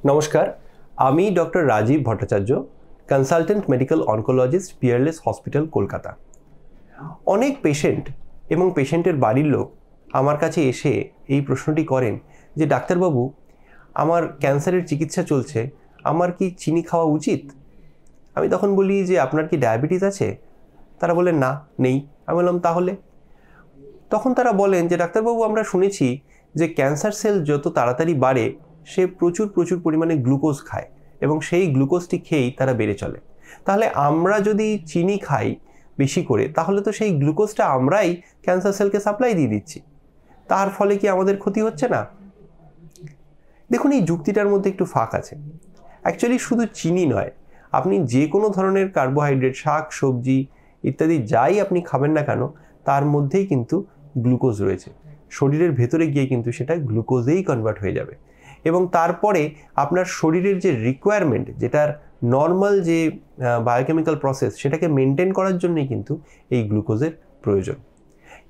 নমস্কার, আমি doctor Rajiv Bhattacharya, consultant medical oncologist, Peerless hospital, Kolkata. অনেক পেশেন্ট এবং পেশেন্টের বাড়ির লোক আমার কাছে এসে এই প্রশ্নটি করেন যে ডাক্তারবাবু, আমার ক্যান্সারের চিকিৎসা চলছে, আমার কি চিনি খাওয়া উচিত? আমি তখন বলি যে আপনার কি ডায়াবেটিস আছে? তারা বলেন না, নেই। আমি বললাম তাহলে? তখন তারা বলেন যে ডাক্তারবাবু, আমরা শুনেছি যে ক্যান্সার সেল যত তাড়াতাড়ি বাড়ে সে প্রচুর পরিমাণে গ্লুকোজ খায় এবং সেই গ্লুকোজটি খেয়েই তারা বেড়ে চলে। তাহলে আমরা যদি চিনি খাই বেশি করে, তাহলে তো সেই গ্লুকোজটা আমরাই ক্যান্সার সেলকে সাপ্লাই দিয়ে দিচ্ছি, তার ফলে কি আমাদের ক্ষতি হচ্ছে না? দেখুন, এই যুক্তিটার মধ্যে একটু ফাঁক আছে। অ্যাকচুয়ালি শুধু চিনি নয়, আপনি যে কোনো ধরনের কার্বোহাইড্রেট, শাক সবজি ইত্যাদি যাই আপনি খাবেন না কেন, তার মধ্যেই কিন্তু গ্লুকোজ রয়েছে। শরীরের ভেতরে গিয়ে কিন্তু সেটা গ্লুকোজেই কনভার্ট হয়ে যাবে এবং তারপরে আপনার শরীরের যে রিকোয়ারমেন্ট, যেটার নর্মাল যে বায়োকেমিক্যাল প্রসেস, সেটাকে মেনটেন করার জন্যই কিন্তু এই গ্লুকোজের প্রয়োজন।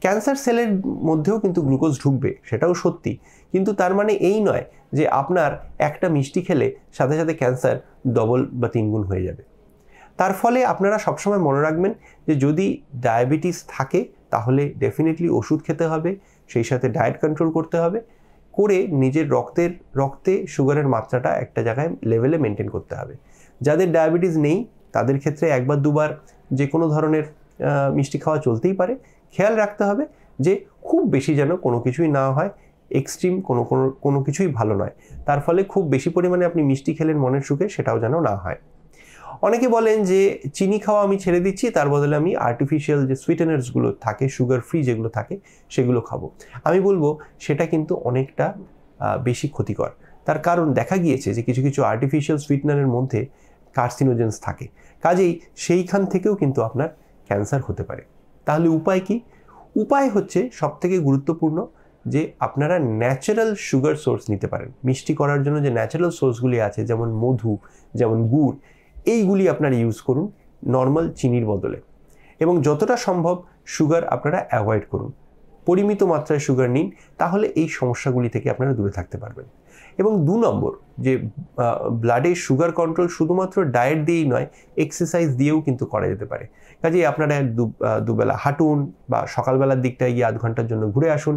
ক্যান্সার সেলের মধ্যেও কিন্তু গ্লুকোজ ঢুকবে, সেটাও সত্যি, কিন্তু তার মানে এই নয় যে আপনার একটা মিষ্টি খেলে সাথে সাথে ক্যান্সার ডবল বা তিনগুণ হয়ে যাবে। তার ফলে আপনারা সবসময় মনে রাখবেন যে যদি ডায়াবেটিস থাকে তাহলে ডেফিনেটলি ওষুধ খেতে হবে, সেই সাথে ডায়েট কন্ট্রোল করতে হবে, করে নিজের রক্তে সুগারের মাত্রাটা একটা জায়গায় লেভেলে মেনটেন করতে হবে। যাদের ডায়াবেটিস নেই তাদের ক্ষেত্রে একবার দুবার যে কোনো ধরনের মিষ্টি খাওয়া চলতেই পারে। খেয়াল রাখতে হবে যে খুব বেশি যেন কোনো কিছুই না হয়, এক্সট্রিম কোনো কিছুই ভালো নয়। তার ফলে খুব বেশি পরিমাণে আপনি মিষ্টি খেলেন মনের সুখে, সেটাও যেন না হয়। অনেকে বলেন যে চিনি খাওয়া আমি ছেড়ে দিচ্ছি, তার বদলে আমি আর্টিফিশিয়াল যে সুইটেনার্সগুলো থাকে, সুগার ফ্রি যেগুলো থাকে, সেগুলো খাবো। আমি বলবো সেটা কিন্তু অনেকটা বেশি ক্ষতিকর। তার কারণ দেখা গিয়েছে যে কিছু কিছু আর্টিফিশিয়াল সুইটনারের মধ্যে কার্সিনোজেন্স থাকে, কাজেই সেইখান থেকেও কিন্তু আপনার ক্যান্সার হতে পারে। তাহলে উপায় কি? উপায় হচ্ছে সবথেকে গুরুত্বপূর্ণ যে আপনারা ন্যাচারাল সুগার সোর্স নিতে পারেন। মিষ্টি করার জন্য যে ন্যাচারাল সোর্সগুলি আছে, যেমন মধু, যেমন গুড়, এইগুলি আপনারা ইউজ করুন নর্মাল চিনির বদলে, এবং যতটা সম্ভব সুগার আপনারা অ্যাভয়েড করুন। পরিমিত মাত্রায় সুগার নিন, তাহলে এই সমস্যাগুলি থেকে আপনারা দূরে থাকতে পারবেন। এবং 2 নম্বর, যে ব্লাডে সুগার কন্ট্রোল শুধুমাত্র ডায়েট দিয়েই নয়, এক্সারসাইজ দিয়েও কিন্তু করা যেতে পারে। কাজেই আপনারা দুবেলা হাঁটুন বা সকালবেলার দিকটায় গিয়ে 1/2 ঘন্টার জন্য ঘুরে আসুন,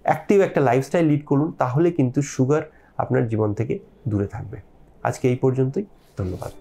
অ্যাক্টিভ একটা লাইফস্টাইল লিড করুন, তাহলে কিন্তু সুগার আপনার জীবন থেকে দূরে থাকবে। আজকে এই পর্যন্তই, ধন্যবাদ।